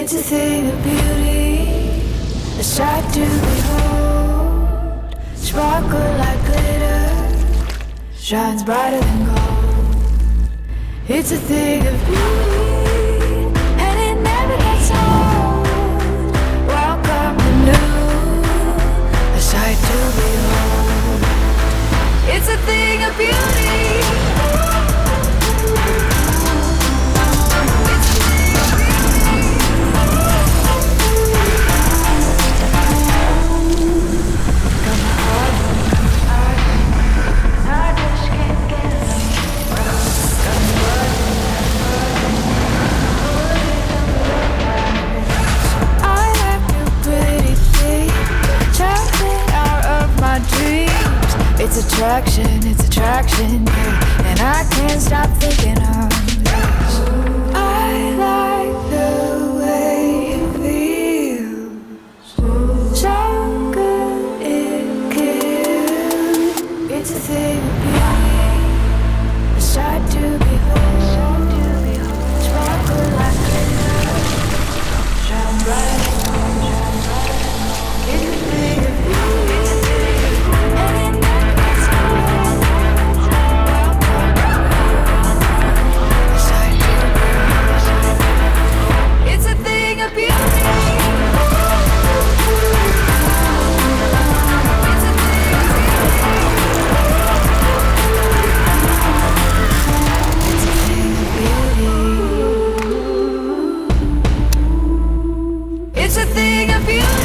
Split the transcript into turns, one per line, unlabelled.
It's a thing of beauty, a sight to behold. Sparkle like glitter, shines brighter than gold. It's a thing of beauty, and it never gets old. Welcome to new, a sight to behold. It's a thing of beauty. It's attraction, yeah. And I can't stop thinking of this. I like the way it feels, so good it kills. It's a thing of beauty, a sight to behold. Sparkle like glitter, shine bright. It's a thing of beauty. It's a thing of beauty.